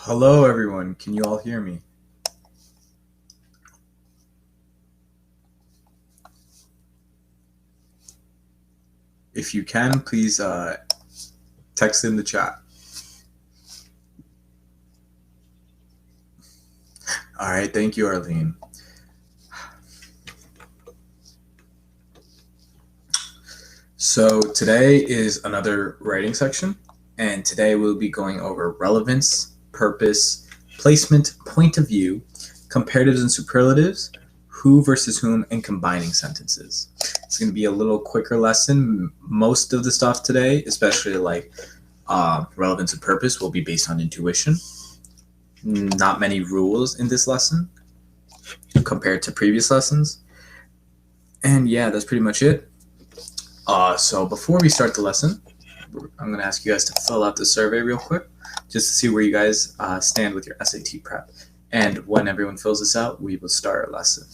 Hello, everyone. Can you all hear me? If you can, please text in the chat. All right. Thank you, Arlene. So today is another writing section, and today we'll be going over relevance, purpose, placement, point of view, comparatives and superlatives, who versus whom, and combining sentences. It's going to be a little quicker lesson. Most of the stuff today, especially like relevance and purpose, will be based on intuition. Not many rules in this lesson compared to previous lessons. And yeah, that's pretty much it. So before we start the lesson, I'm going to ask you guys to fill out the survey real quick, just to see where you guys stand with your SAT prep. And when everyone fills this out, we will start our lesson.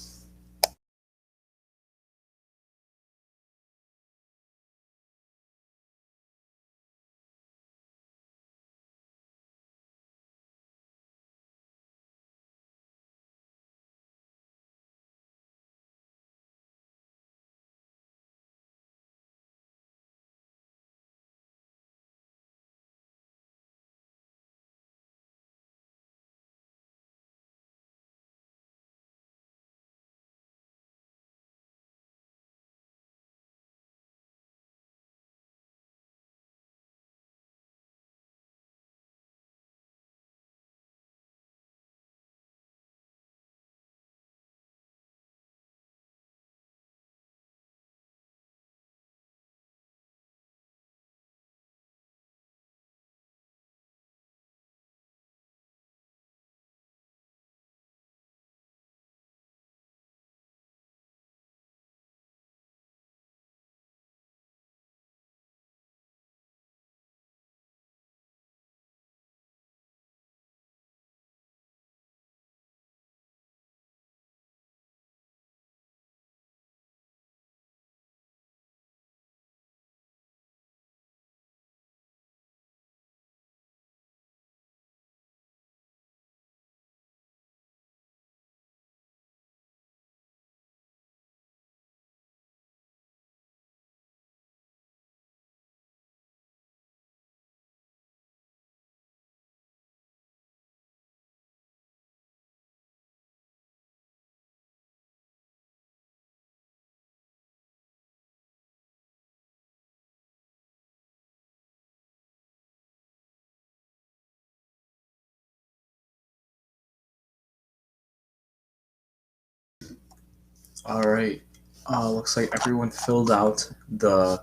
All right. Looks like everyone filled out the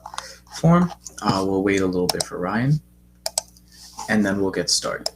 form. We'll wait a little bit for Ryan, and then we'll get started.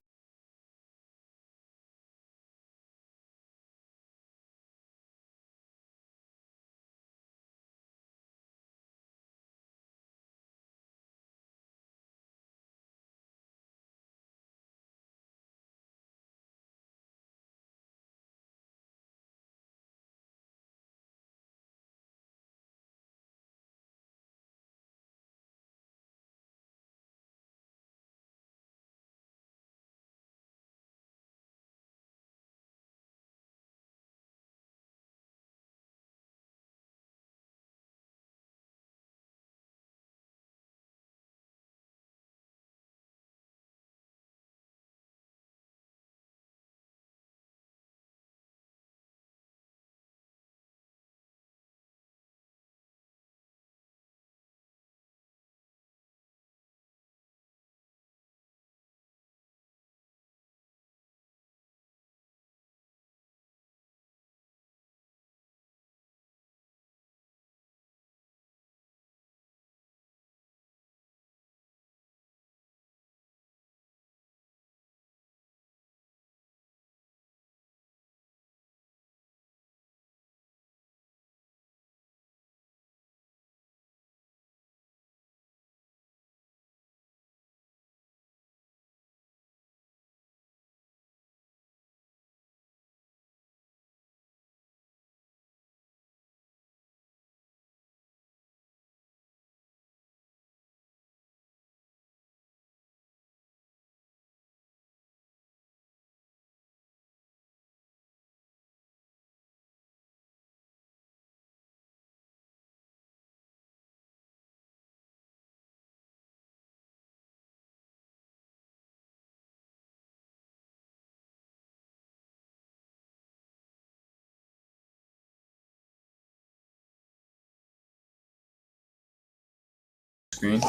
screen.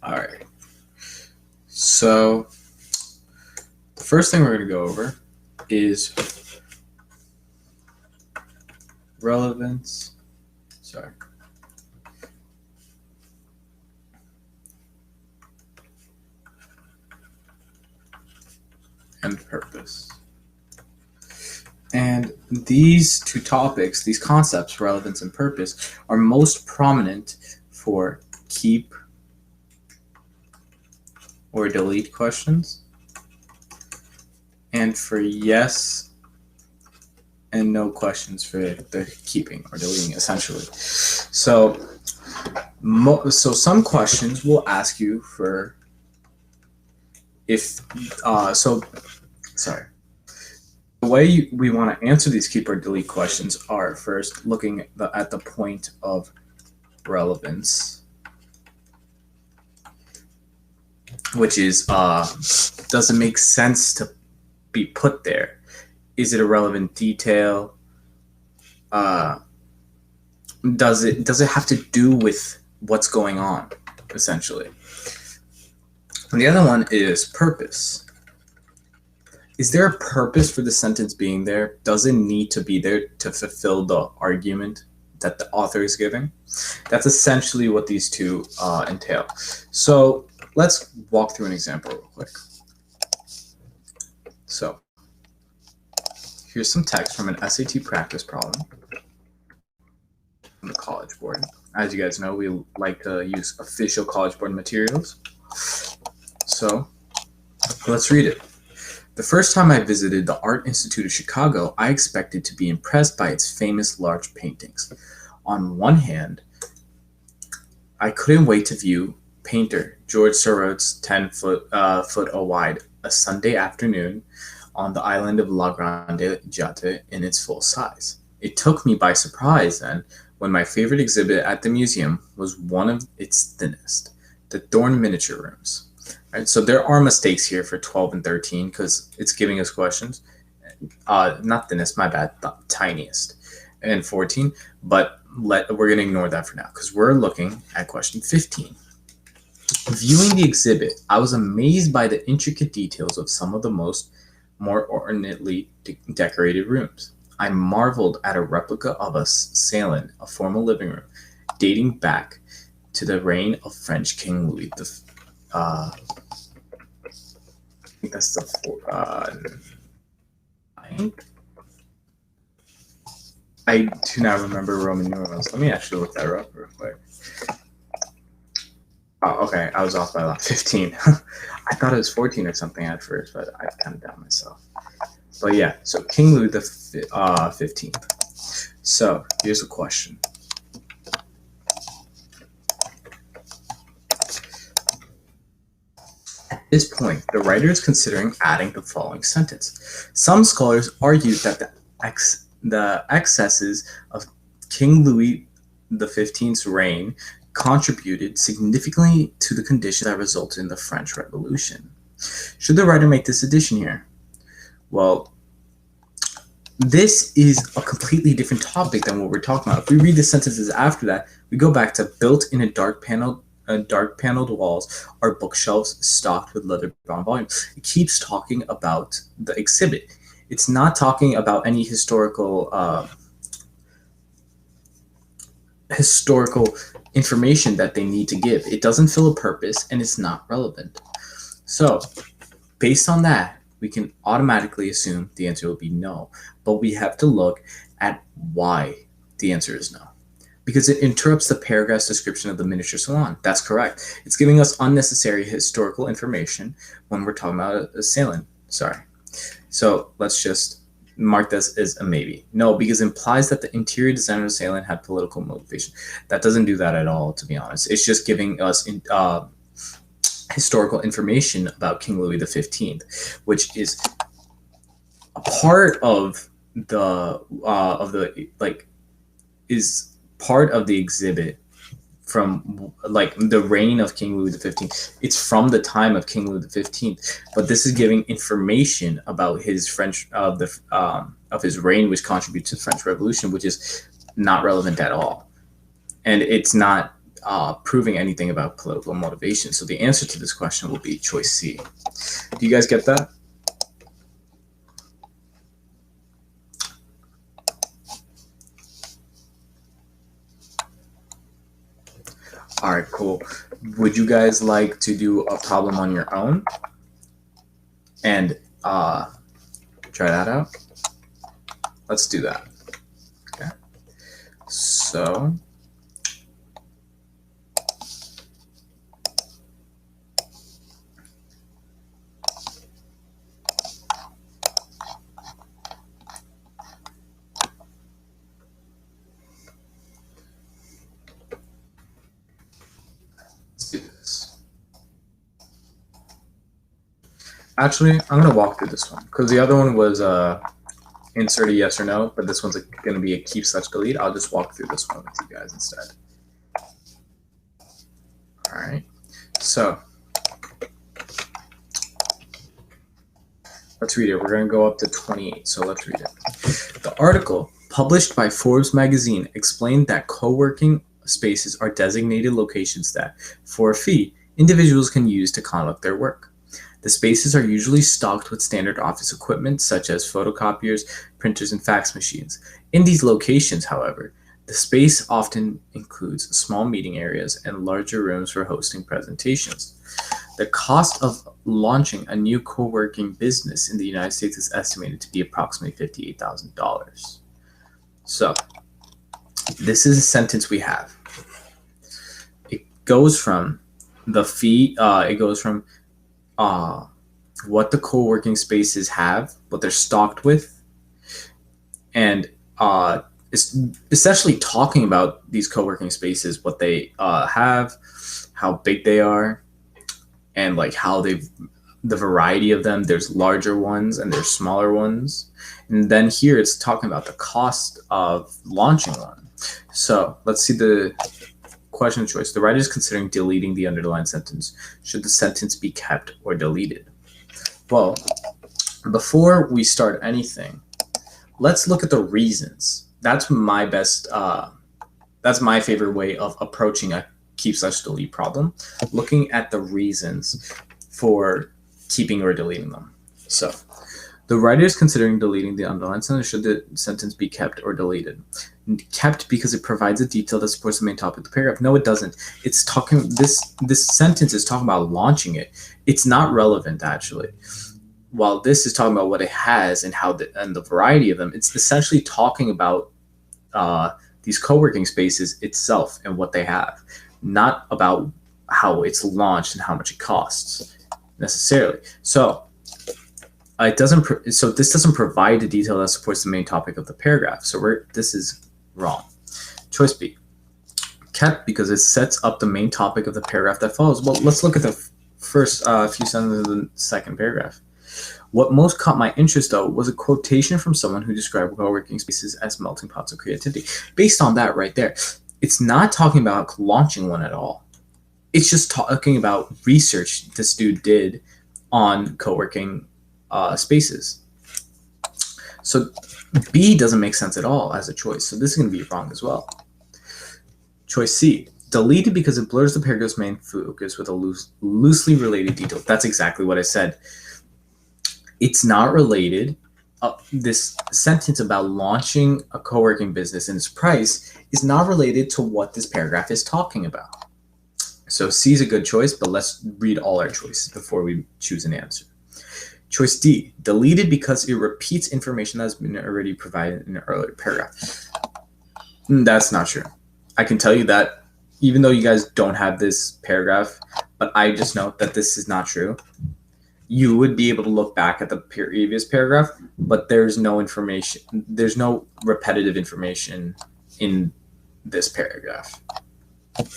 All right. So the first thing we're going to go over is relevance. Sorry. And purpose. And these two topics, these concepts, relevance and purpose, are most prominent for keep or delete questions, and for yes and no questions for the keeping or deleting, essentially. So some questions will ask you for sorry. The way we want to answer these keep or delete questions are first looking at the point of relevance, which is does it make sense to be put there? Is it a relevant detail? Does it have to do with what's going on, essentially? And the other one is purpose. Is there a purpose for the sentence being there? Does it need to be there to fulfill the argument that the author is giving? That's essentially what these two entail. So let's walk through an example real quick. So here's some text from an SAT practice problem from the College Board. As you guys know, we like to use official College Board materials. So let's read it. The first time I visited the Art Institute of Chicago, I expected to be impressed by its famous large paintings. On one hand, I couldn't wait to view painter George Seurat's 10-foot wide a Sunday afternoon on the island of La Grande Jatte in its full size. It took me by surprise then when my favorite exhibit at the museum was one of its thinnest, the Thorne miniature rooms. Right, so there are mistakes here for 12 and 13 because it's giving us questions. Not thinnest, my bad, the tiniest. And 14, but we're going to ignore that for now because we're looking at question 15. Viewing the exhibit, I was amazed by the intricate details of some of the more ornately decorated rooms. I marveled at a replica of a salon, a formal living room, dating back to the reign of French King Louis the I think that's the I do not remember Roman numerals. Let me actually look that up real quick. Oh, okay, I was off by like 15. I thought it was 14 or something at first, but I counted down myself. But yeah, so King Louis the 15th. So here's a question. At this point, the writer is considering adding the following sentence. Some scholars argue that the excesses of King Louis XV's reign contributed significantly to the conditions that resulted in the French Revolution. Should the writer make this addition here? Well, this is a completely different topic than what we're talking about. If we read the sentences after that, we go back to built in a dark paneled walls are bookshelves stocked with leather-bound volumes. It keeps talking about the exhibit. It's not talking about any historical information that they need to give. It doesn't fill a purpose and it's not relevant. So based on that, we can automatically assume the answer will be no, but we have to look at why the answer is no. Because it interrupts the paragraph's description of the miniature salon. That's correct. It's giving us unnecessary historical information when we're talking about a salon. Sorry. So let's just mark this as a maybe. No, because it implies that the interior designer of the salon had political motivation. That doesn't do that at all, to be honest. It's just giving us historical information about King Louis XV, which is a part of the is part of the exhibit from like the reign of King Louis XV. It's from the time of King Louis XV, but this is giving information about his French of his reign, which contributes to the French Revolution, which is not relevant at all, and it's not proving anything about political motivation. So the answer to this question will be choice C. Do you guys get that? All right, cool. Would you guys like to do a problem on your own and try that out? Let's do that. Okay. So do this. Actually, I'm going to walk through this one because the other one was insert a yes or no, but this one's going to be a keep such delete. I'll just walk through this one with you guys instead. All right. So let's read it. We're going to go up to 28. So let's read it. The article published by Forbes magazine explained that co-working spaces are designated locations that, for a fee, individuals can use to conduct their work. The spaces are usually stocked with standard office equipment such as photocopiers, printers, and fax machines. In these locations, however, the space often includes small meeting areas and larger rooms for hosting presentations. The cost of launching a new co-working business in the United States is estimated to be approximately $58,000. So, this is a sentence we have. It goes from the fee, it goes from what the co-working spaces have, what they're stocked with, and it's essentially talking about these co-working spaces, what they have, how big they are, and like how they've the variety of them. There's larger ones and there's smaller ones, and then here it's talking about the cost of launching one. So let's see the question choice. The writer is considering deleting the underlined sentence. Should the sentence be kept or deleted? Well, before we start anything, let's look at the reasons. That's my best, that's my favorite way of approaching a keep/delete problem, looking at the reasons for keeping or deleting them. So, the writer is considering deleting the underlined sentence. Should the sentence be kept or deleted? Kept because it provides a detail that supports the main topic of the paragraph. No, it doesn't. It's talking. This sentence is talking about launching it. It's not relevant actually. While this is talking about what it has and how and the variety of them, it's essentially talking about these co-working spaces itself and what they have, not about how it's launched and how much it costs necessarily. So it doesn't. So this doesn't provide a detail that supports the main topic of the paragraph. So this is wrong. Choice B. Kept because it sets up the main topic of the paragraph that follows. Well, let's look at the first few sentences of the second paragraph. What most caught my interest, though, was a quotation from someone who described co-working spaces as melting pots of creativity. Based on that right there, it's not talking about launching one at all. It's just talking about research this dude did on co-working spaces. So B doesn't make sense at all as a choice. So this is going to be wrong as well. Choice C. Deleted because it blurs the paragraph's main focus with a loosely related detail. That's exactly what I said. It's not related. This sentence about launching a co-working business and its price is not related to what this paragraph is talking about. So C is a good choice, but let's read all our choices before we choose an answer. Choice D, deleted because it repeats information that's been already provided in an earlier paragraph. That's not true. I can tell you that even though you guys don't have this paragraph, but I just know that this is not true. You would be able to look back at the previous paragraph, but there's no information, there's no repetitive information in this paragraph,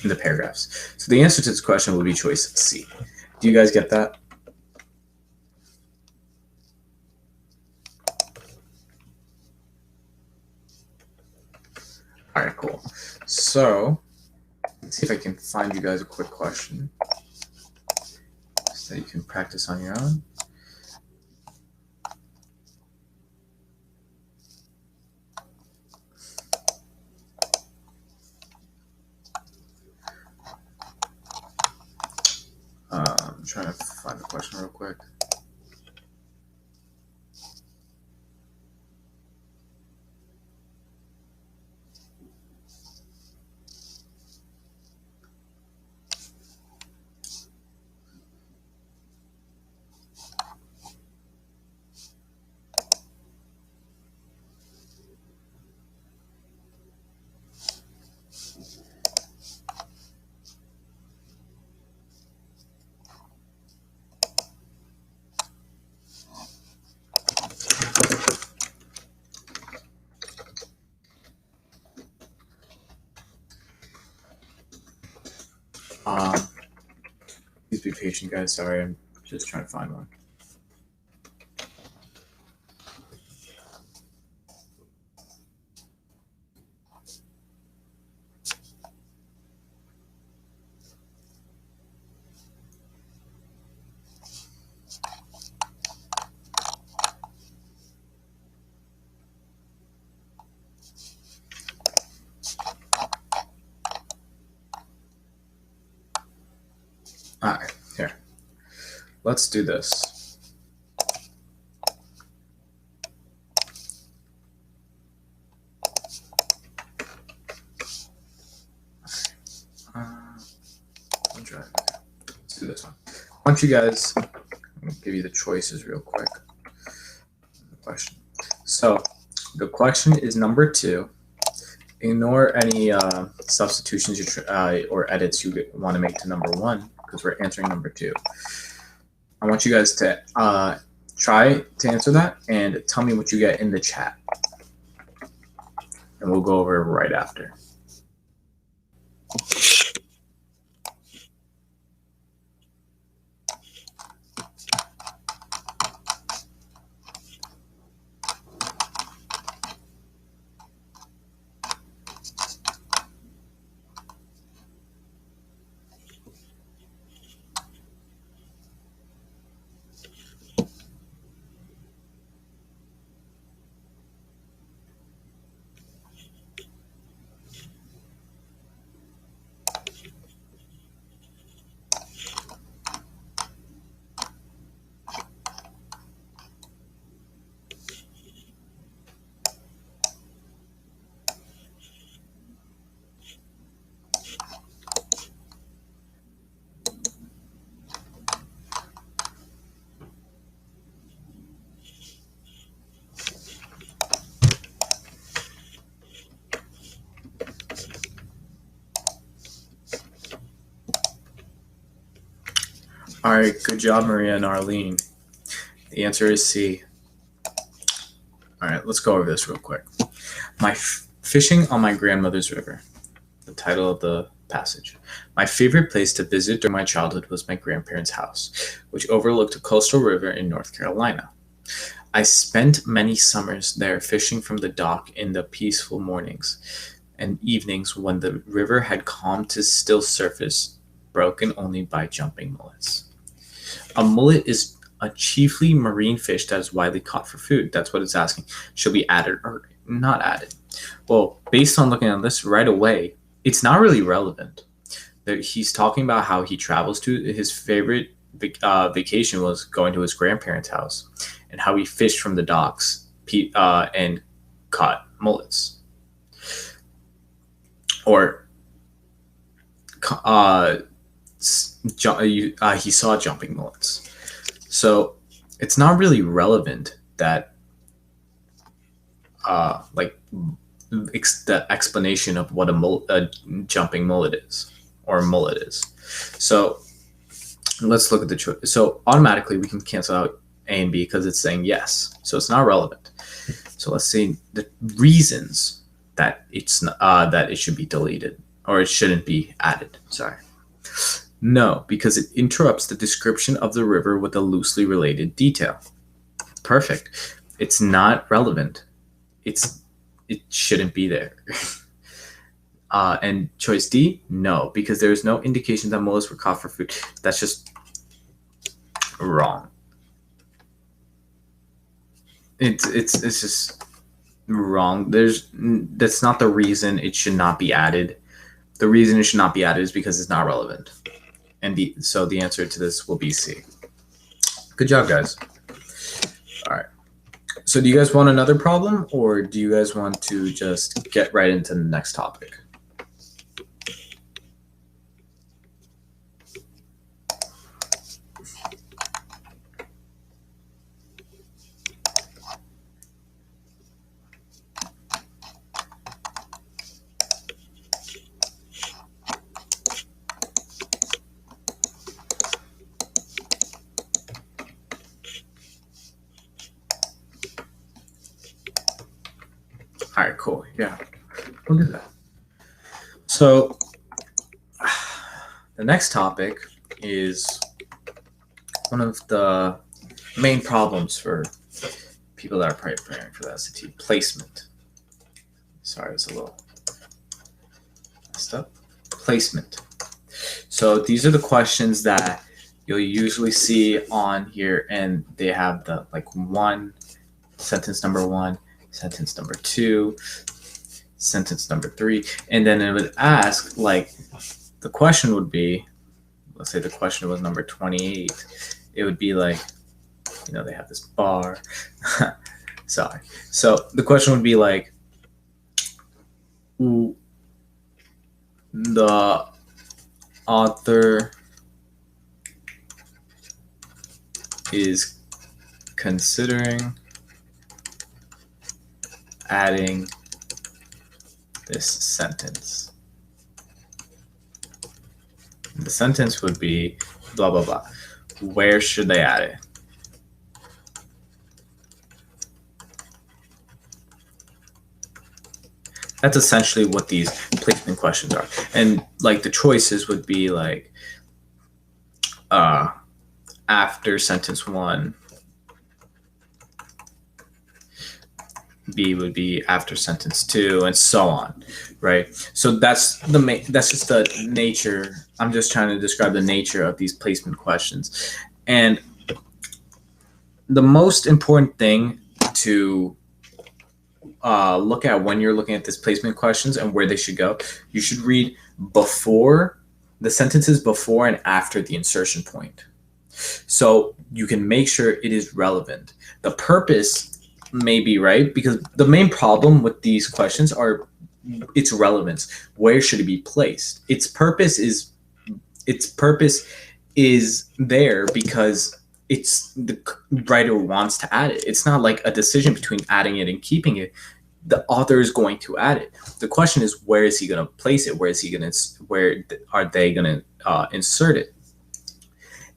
in the paragraphs. So the answer to this question will be choice C. Do you guys get that? All right, cool. So see if I can find you guys a quick question so you can practice on your own. I'm trying to find the question real quick. Please be patient, guys. Sorry, I'm just trying to find one. All right, here. Let's do this. Let's do this one. I want you guys, I'm going to give you the choices real quick. The question. So the question is number 2. Ignore any substitutions or edits you want to make to number 1 because we're answering number 2. I want you guys to try to answer that and tell me what you get in the chat. And we'll go over it right after. All right, good job, Maria and Arlene. The answer is C. All right, let's go over this real quick. Fishing on my grandmother's river. The title of the passage. My favorite place to visit during my childhood was my grandparents' house, which overlooked a coastal river in North Carolina. I spent many summers there fishing from the dock in the peaceful mornings and evenings when the river had calmed to still surface, broken only by jumping mullets. A mullet is a chiefly marine fish that is widely caught for food. That's what it's asking. Should be added or not added? Well, based on looking at this right away, it's not really relevant. He's talking about how he travels to his favorite vacation was going to his grandparents' house and how he fished from the docks and caught mullets. Or he saw jumping mullets. So it's not really relevant that the explanation of what a jumping mullet is or mullet is. So let's look at the choice. So automatically we can cancel out A and B because it's saying yes. So it's not relevant. So let's see the reasons that that it should be deleted or it shouldn't be added. Sorry. No, because it interrupts the description of the river with a loosely related detail. Perfect. It's not relevant. It shouldn't be there. And choice D, no, because there is no indication that mollusks were caught for food. That's just wrong. It's just wrong. That's not the reason it should not be added. The reason it should not be added is because it's not relevant. And so the answer to this will be C. Good job, guys. All right. So do you guys want another problem, or do you guys want to just get right into the next topic? All right, cool. Yeah, we'll do that. So the next topic is one of the main problems for people that are preparing for the SAT, placement. Sorry, it's a little messed up. Placement. So these are the questions that you'll usually see on here, and they have the sentence number 1, sentence number 2, sentence number 3, and then it would ask, like, the question would be, let's say the question was number 28, it would be like, they have this bar. Sorry. So the question would be like, the author is considering adding this sentence. The sentence would be blah, blah, blah. Where should they add it? That's essentially what these placement questions are. And like the choices would be like after sentence 1, B would be after sentence 2, and so on, right? So that's just the nature. I'm just trying to describe the nature of these placement questions. And the most important thing to look at when you're looking at this placement questions and where they should go, you should read before the sentences before and after the insertion point, so you can make sure it is relevant. The purpose may be right, because the main problem with these questions are its relevance. Where should it be placed? Its purpose is there because it's the writer wants to add it. It's not like a decision between adding it and keeping it. The author is going to add it. The question is, where is he going to place it? Where are they going to insert it?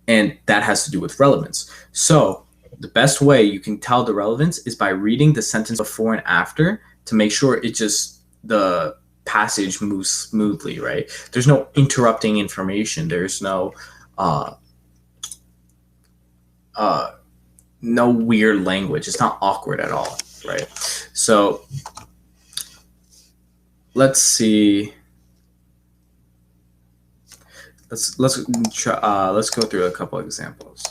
And that has to do with relevance. So the best way you can tell the relevance is by reading the sentence before and after to make sure the passage moves smoothly, right? There's no interrupting information. There's no no weird language. It's not awkward at all, right? So let's see. Let's go through a couple examples.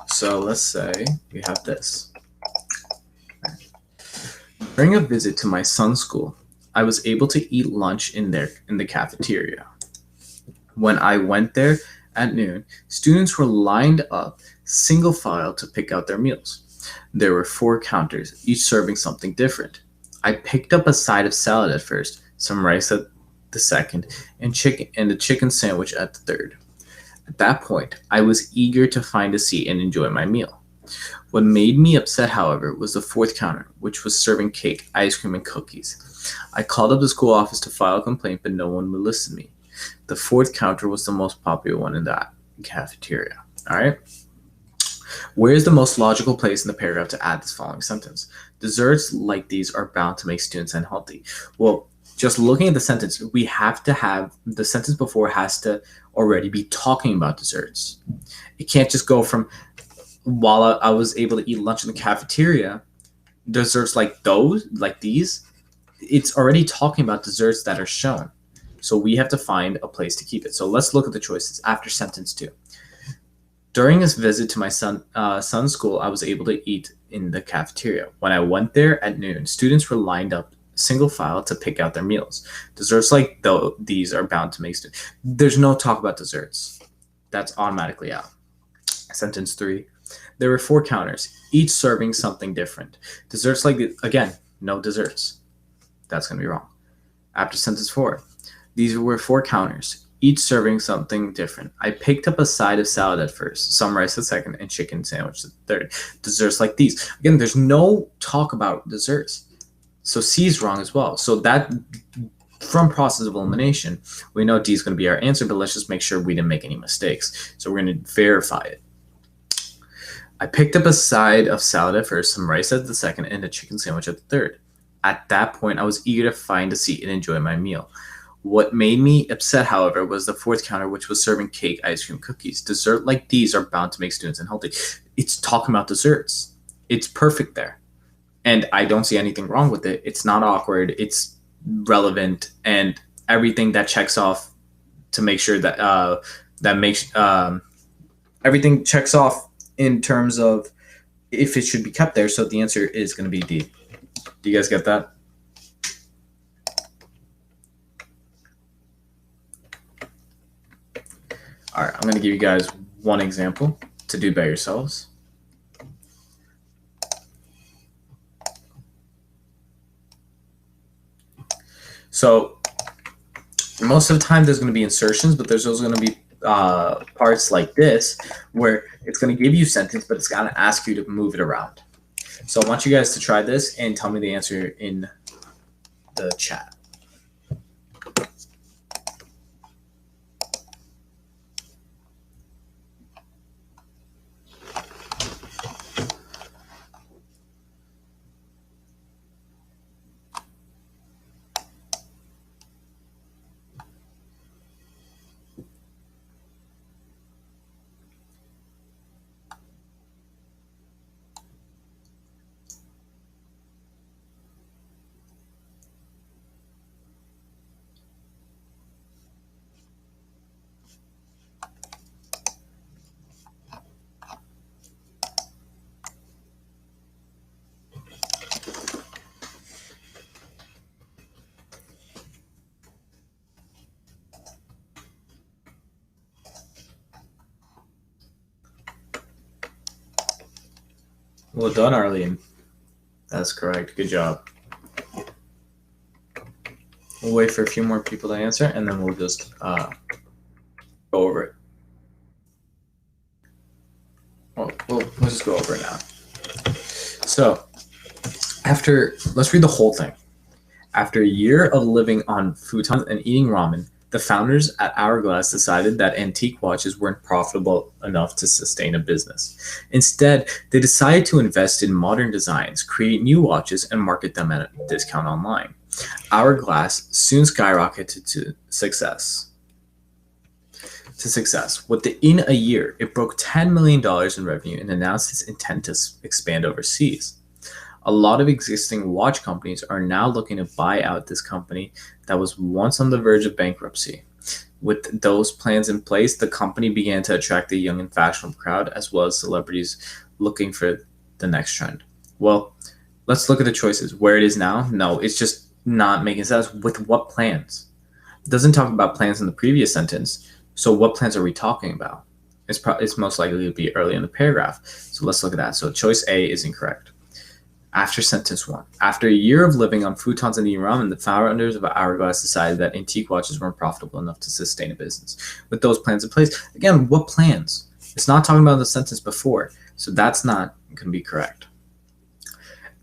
So let's say we have this. During a visit to my son's school, I was able to eat lunch in the cafeteria. When I went there at noon, students were lined up single file to pick out their meals. There were 4 counters, each serving something different. I picked up a side of salad at first, some rice at the second, and a chicken sandwich at the third. At that point, I was eager to find a seat and enjoy my meal. What made me upset, however, was the 4th counter, which was serving cake, ice cream, and cookies. I called up the school office to file a complaint, but no one would listen to me. The 4th counter was the most popular one in that cafeteria. All right. Where is the most logical place in the paragraph to add this following sentence? Desserts like these are bound to make students unhealthy. Well, just looking at the sentence, we have to have the sentence before has to already be talking about desserts. It can't just go from while I was able to eat lunch in the cafeteria desserts like these, it's already talking about desserts that are shown. So we have to find a place to keep it. So let's look at the choices after sentence 2. During his visit to my son's school, I was able to eat in the cafeteria. When I went there at noon, students were lined up single file to pick out their meals. Desserts like these are bound to make students. There's no talk about desserts. That's automatically out. Sentence 3. There were 4 counters, each serving something different. Desserts like again, no desserts. That's going to be wrong. After sentence 4. These were 4 counters, each serving something different. I picked up a side of salad at first, some rice at second, and chicken sandwich at third. Desserts like these. Again, there's no talk about desserts. So C is wrong as well. So that, from process of elimination, we know D is going to be our answer, but let's just make sure we didn't make any mistakes. So we're going to verify it. I picked up a side of salad at first, some rice at the second, and a chicken sandwich at the third. At that point, I was eager to find a seat and enjoy my meal. What made me upset, however, was the 4th counter, which was serving cake, ice cream, cookies. Dessert like these are bound to make students unhealthy. It's talking about desserts. It's perfect there. And I don't see anything wrong with it. It's not awkward. It's relevant, and everything that checks off to make sure that that makes everything checks off in terms of if it should be kept there. So the answer is going to be D. Do you guys get that? All right, I'm going to give you guys one example to do by yourselves. So most of the time there's going to be insertions, but there's also going to be parts like this where it's going to give you a sentence, but it's going to ask you to move it around. So I want you guys to try this and tell me the answer in the chat. Well done, Arlene. That's correct. Good job. We'll wait for a few more people to answer, and then we'll just go over it. We'll just go over it now. So, let's read the whole thing. After a year of living on futons and eating ramen, the founders at Hourglass decided that antique watches weren't profitable enough to sustain a business. Instead, they decided to invest in modern designs, create new watches, and market them at a discount online. Hourglass soon skyrocketed to success. Within a year, it broke $10 million in revenue and announced its intent to expand overseas. A lot of existing watch companies are now looking to buy out this company that was once on the verge of bankruptcy. With those plans in place, the company began to attract a young and fashionable crowd, as well as celebrities looking for the next trend. Well, let's look at the choices. Where it is now? No, it's just not making sense. With what plans? It doesn't talk about plans in the previous sentence. So what plans are we talking about? It's most likely to be early in the paragraph. So let's look at that. So choice A is incorrect. After sentence 1, after a year of living on futons and eating ramen, the founders of Hourglass decided that antique watches weren't profitable enough to sustain a business. With those plans in place, again, what plans? It's not talking about the sentence before, so that's not going to be correct.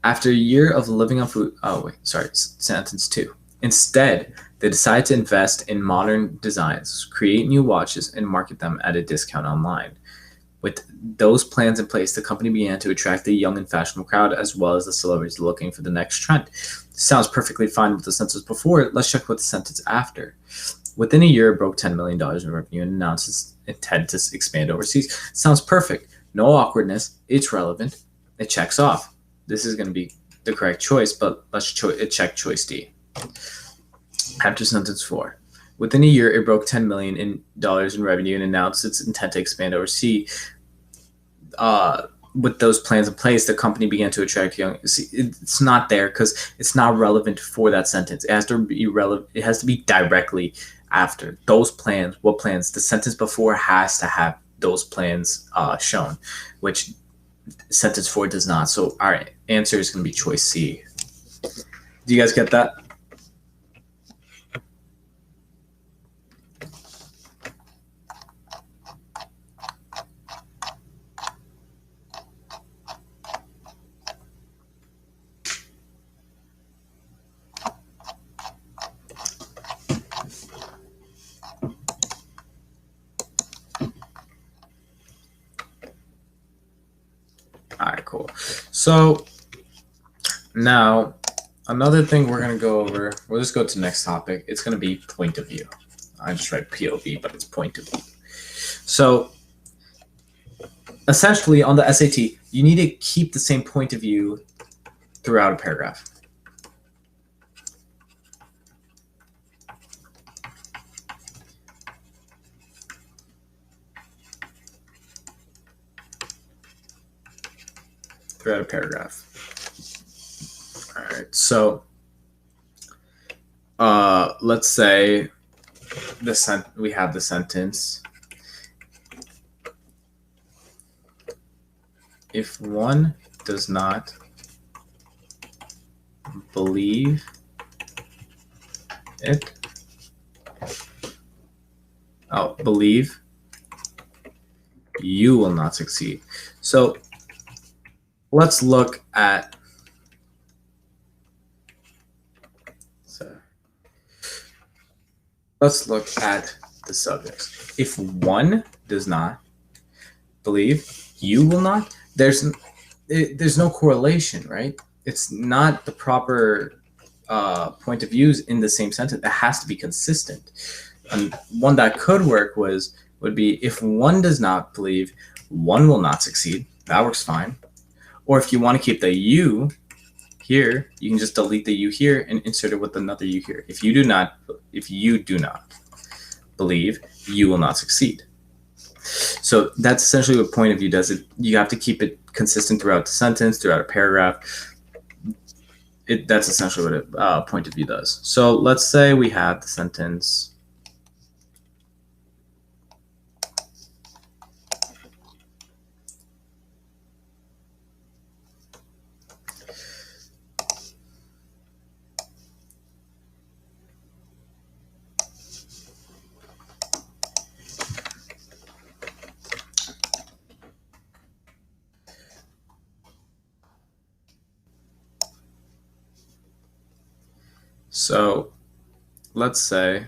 After a year of living on sentence 2. Instead, they decided to invest in modern designs, create new watches, and market them at a discount online. With those plans in place, the company began to attract a young and fashionable crowd, as well as the celebrities looking for the next trend. Sounds perfectly fine with the sentence before. Let's check with the sentence after. Within a year, it broke $10 million in revenue and announced its intent to expand overseas. Sounds perfect. No awkwardness. It's relevant. It checks off. This is going to be the correct choice, but let's check choice D. After sentence 4. Within a year, it broke $10 million in revenue and announced its intent to expand overseas. With those plans in place, the company began to attract young. See, it's not there because it's not relevant for that sentence. It has to be relevant. It has to be directly after those plans. What plans? The sentence before has to have those plans shown, which sentence 4 does not. So our answer is going to be choice C. Do you guys get that? All right, cool. So now another thing we're going to go over, we'll just go to the next topic. It's going to be point of view. I just write POV, but it's point of view. So essentially on the SAT, you need to keep the same point of view throughout a paragraph. Throughout a paragraph. All right, so let's say we have the sentence. If one does not believe it, believe, you will not succeed. So let's look at the subjects. If one does not believe, you will not. There's no correlation, right? It's not the proper point of views in the same sentence. It has to be consistent. And one that could work would be if one does not believe, one will not succeed. That works fine. Or if you want to keep the you here, you can just delete the you here and insert it with another you here. If you do not believe, you will not succeed. So that's essentially what point of view does. You have to keep it consistent throughout the sentence, throughout a paragraph. That's essentially what a point of view does. So let's say we have the sentence. So let's say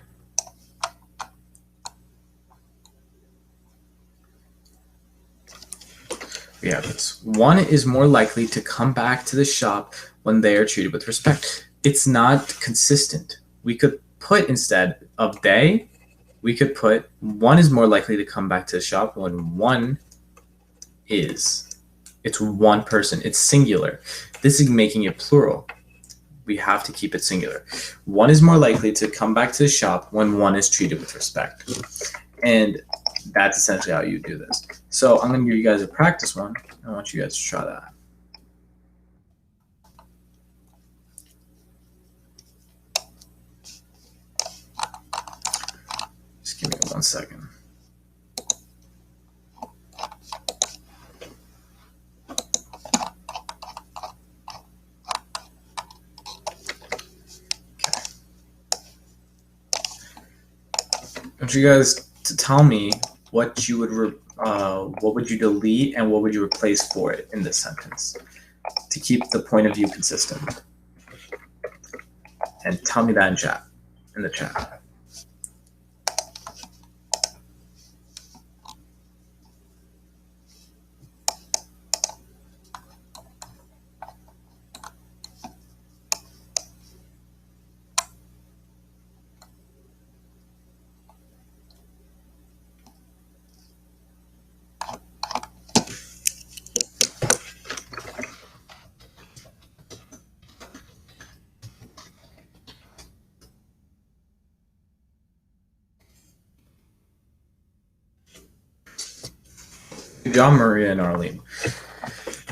we have this. One is more likely to come back to the shop when they are treated with respect. It's not consistent. We could put, instead of they, we could put one is more likely to come back to the shop when one is. It's one person. It's singular. This is making it plural. We have to keep it singular. One is more likely to come back to the shop when one is treated with respect. And that's essentially how you do this. So I'm going to give you guys a practice one. I want you guys to try that. Just give me 1 second. I want you guys to tell me what you would you delete and what would you replace for it in this sentence to keep the point of view consistent. And tell me that in the chat. John, Maria, and Arlene.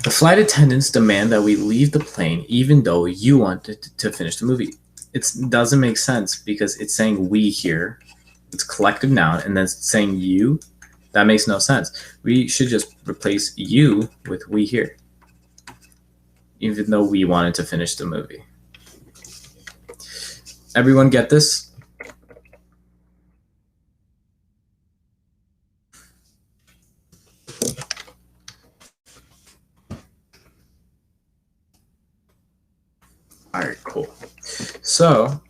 The flight attendants demand that we leave the plane even though you wanted to finish the movie. It doesn't make sense because it's saying we here. It's collective noun, and then saying you. That makes no sense. We should just replace you with we here, even though we wanted to finish the movie. Everyone get this? All right, cool. So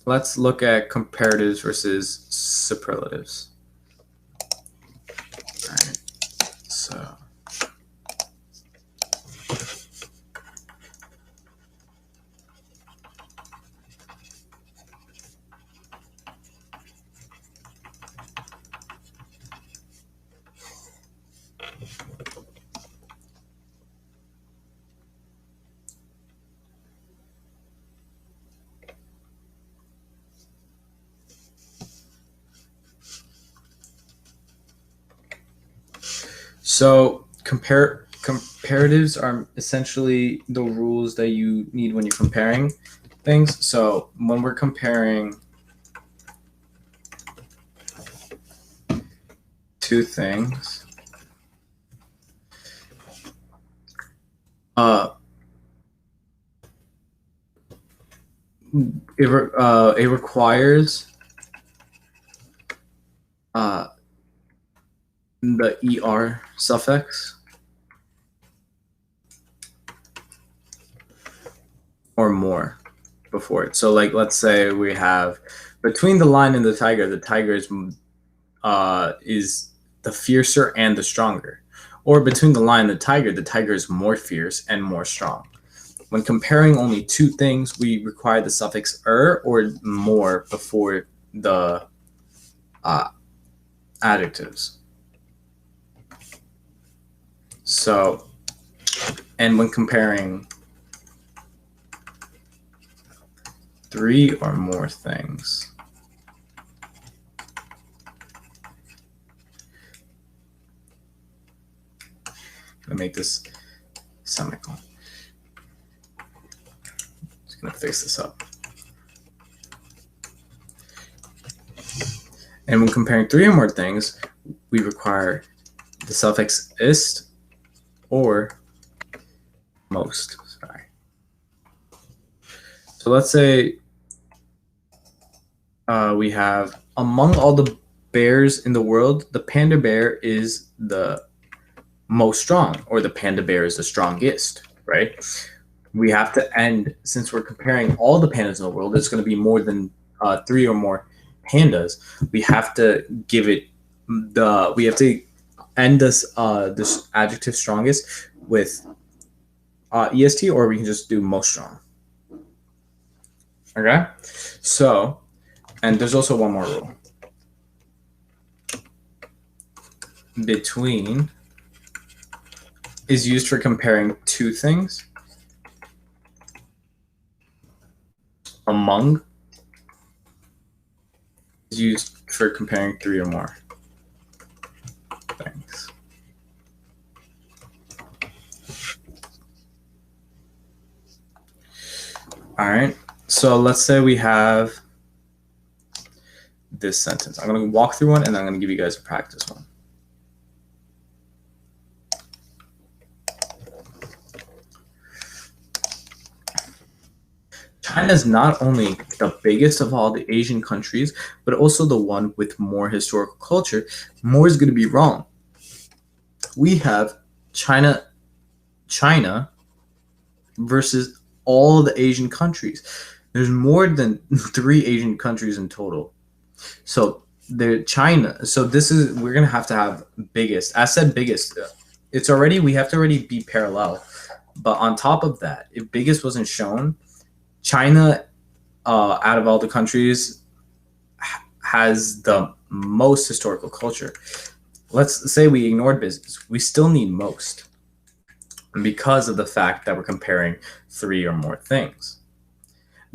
let's look at comparatives versus superlatives. All right, so comparatives are essentially the rules that you need when you're comparing things. So when we're comparing two things, it requires the er suffix or more before it. So like, let's say we have between the lion and the tiger is the fiercer and the stronger, or between the lion and the tiger is more fierce and more strong. When comparing only two things, we require the suffix or more before the adjectives. So, and when comparing three or more things, I'm gonna make this semicolon. Just gonna fix this up. And when comparing three or more things, we require the suffix ist or most. Sorry. So let's say we have among all the bears in the world, the panda bear is the most strong, or the panda bear is the strongest, right? We have to end, since we're comparing all the pandas in the world, it's going to be more than three or more pandas. We have to give it we have to end this adjective strongest with est, or we can just do most strong. Okay, so, and there's also one more rule. Between is used for comparing two things. Among is used for comparing three or more things. All right, so let's say we have this sentence. I'm going to walk through one and I'm going to give you guys a practice one. China is not only the biggest of all the Asian countries, but also the one with more historical culture. More is going to be wrong. We have China versus all the Asian countries. There's more than 3 Asian countries in total. So China. So we're going to have biggest. I said biggest. We have to already be parallel. But on top of that, if biggest wasn't shown, China, out of all the countries, has the most historical culture. Let's say we ignored business. We still need most, because of the fact that we're comparing 3 or more things.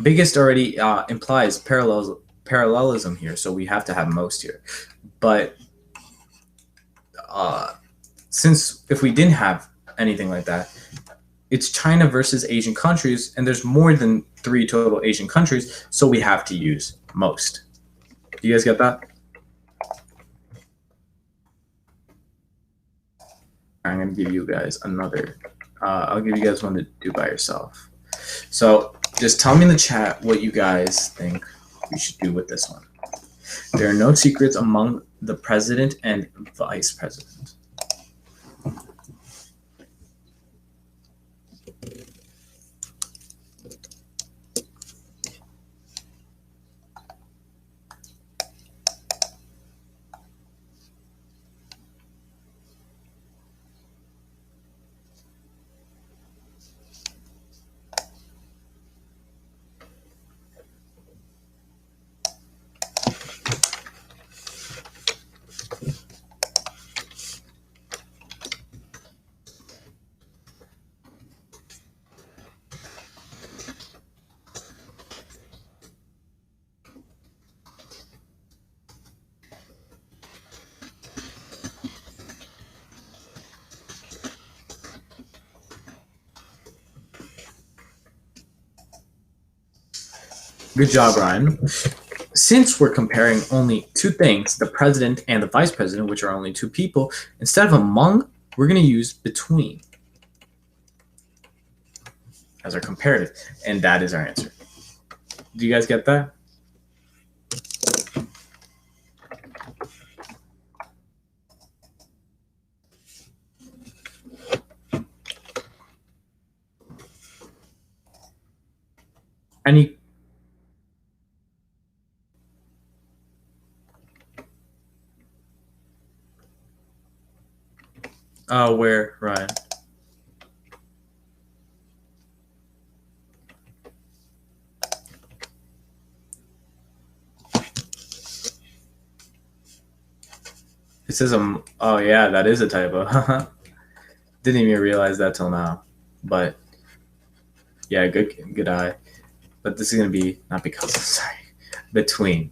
Biggest already implies parallels parallelism here, so we have to have most here. But since if we didn't have anything like that, it's China versus Asian countries, and there's more than 3 total Asian countries, so we have to use most. Do you guys get that? I'm going to give you guys another. I'll give you guys one to do by yourself. So just tell me in the chat what you guys think we should do with this one. There are no secrets among the president and vice president. Good job, Ryan. Since we're comparing only 2 things, the president and the vice president, which are only 2 people, instead of among, we're going to use between as our comparative, and that is our answer. Do you guys get that? Any? Where, Ryan? It says oh yeah, that is a typo. Didn't even realize that till now. But yeah, good eye. But this is gonna be not because sorry. Between.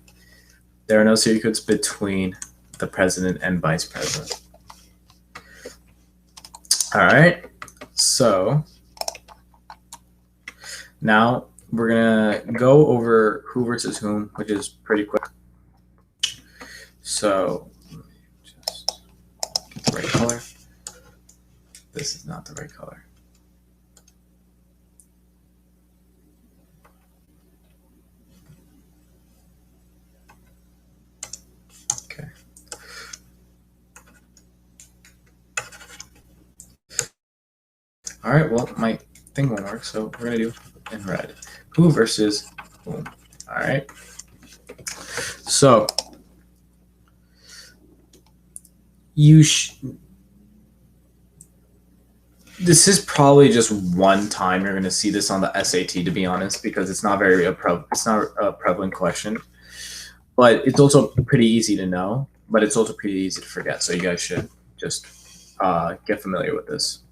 There are no secrets between the president and vice president. All right. So now we're gonna go over who versus whom, which is pretty quick. So just get the right color. This is not the right color. Okay. All right, well, my thing won't work, so we're gonna do in red. Who versus whom. All right. So this is probably just one time you're going to see this on the SAT, to be honest, because it's not it's not a prevalent question, but it's also pretty easy to know, but it's also pretty easy to forget. So you guys should just get familiar with this.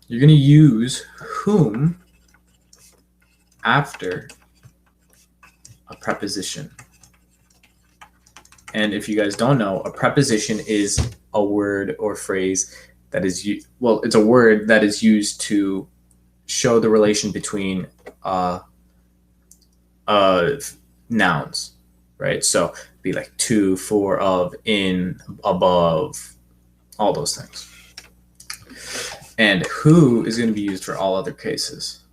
You're going to use whom after a preposition. And if you guys don't know, a preposition is a word or phrase that is it's a word that is used to show the relation between nouns, right? So be like to, for, of, in, above, all those things. And who is going to be used for all other cases.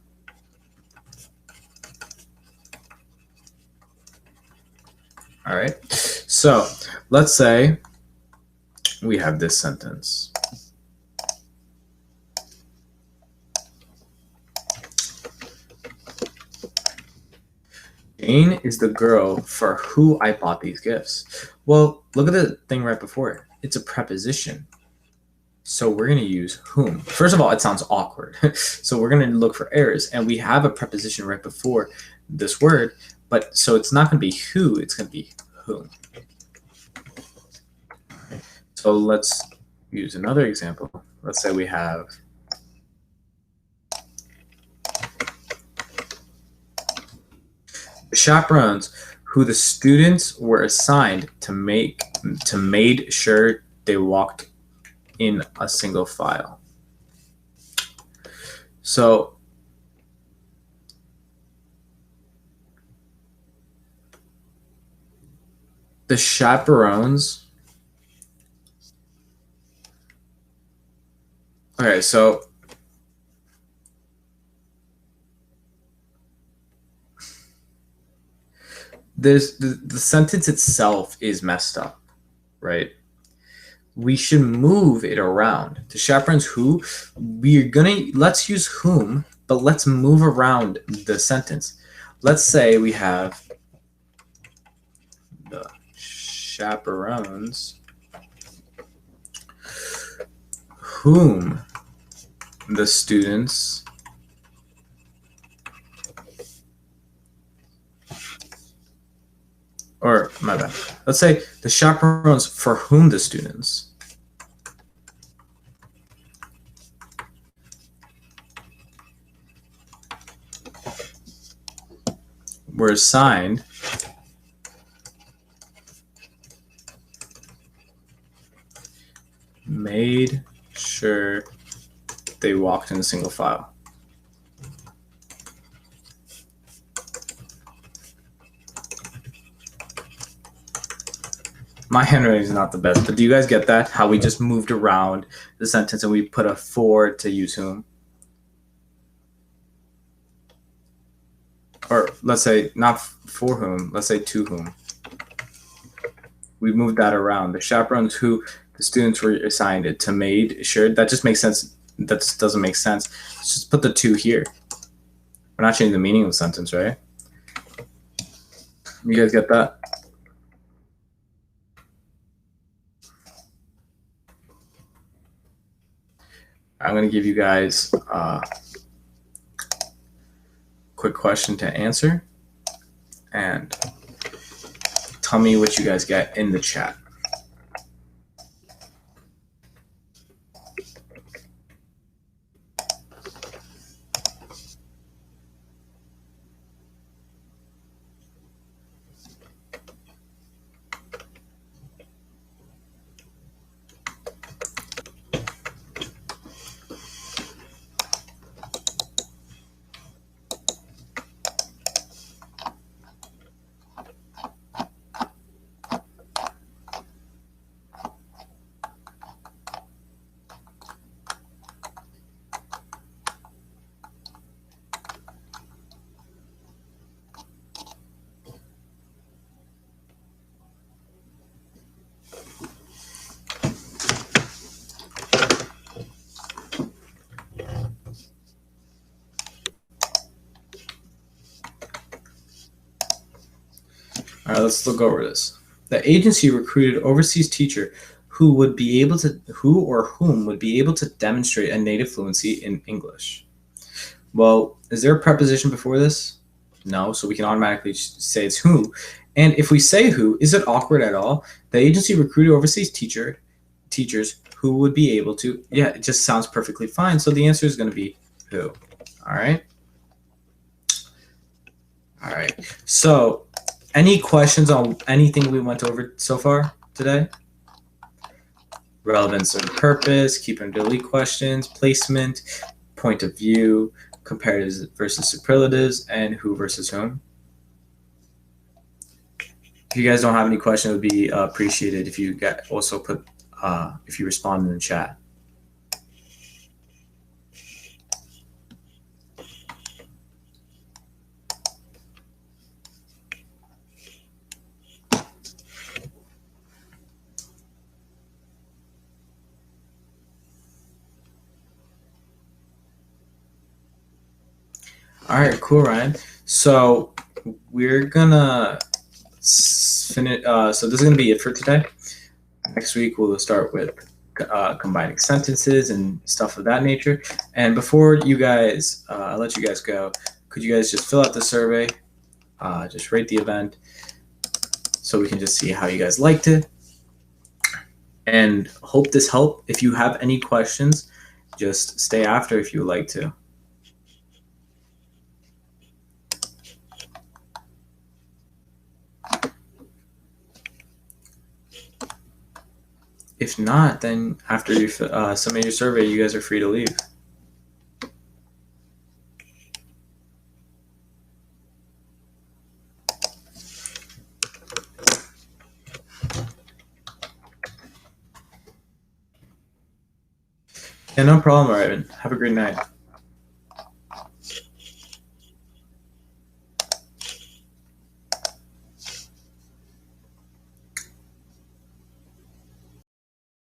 All right. So let's say we have this sentence. Jane is the girl for who I bought these gifts. Well, look at the thing right before it. It's a preposition. So we're going to use whom. First of all, it sounds awkward. So we're going to look for errors. And we have a preposition right before this word. But so it's not going to be who. It's going to be whom. So let's use another example. Let's say we have The chaperones who the students were assigned to made sure they walked in a single file. So the chaperones. Okay, so there's the sentence itself is messed up, right? We should move it around. The chaperones who, let's use whom, but let's move around the sentence. Let's say we have the chaperones whom the students or my bad. Let's say the chaperones for whom the students were assigned made sure they walked in a single file. My handwriting is not the best, but do you guys get that? How we just moved around the sentence and we put a for to use whom? Or let's say not for whom, let's say to whom. We moved that around. The chaperones who the students were assigned it to made sure. That just makes sense. That just doesn't make sense. Let's just put the to here. We're not changing the meaning of the sentence, right? You guys get that? I'm going to give you guys a quick question to answer and tell me what you guys get in the chat. All right, let's look over this. The agency recruited overseas teacher who would be able to, who or whom would be able to demonstrate a native fluency in English. Well, is there a preposition before this? No, so we can automatically say it's who. And if we say who, is it awkward at all? The agency recruited overseas teachers who would be able to, yeah, it just sounds perfectly fine. So the answer is going to be who. All right. All right. So any questions on anything we went over so far today? Relevance and purpose, keep and delete questions, placement, point of view, comparatives versus superlatives, and who versus whom. If you guys don't have any questions, it would be appreciated if you also put if you respond in the chat. All right, cool, Ryan. So we're gonna finish. So this is gonna be it for today. Next week we'll start with combining sentences and stuff of that nature. And before you guys, I let you guys go, could you guys just fill out the survey, just rate the event, so we can just see how you guys liked it. And hope this helped. If you have any questions, just stay after if you would like to. If not, then after you submit your survey, you guys are free to leave. Yeah, no problem, Ivan. Have a great night.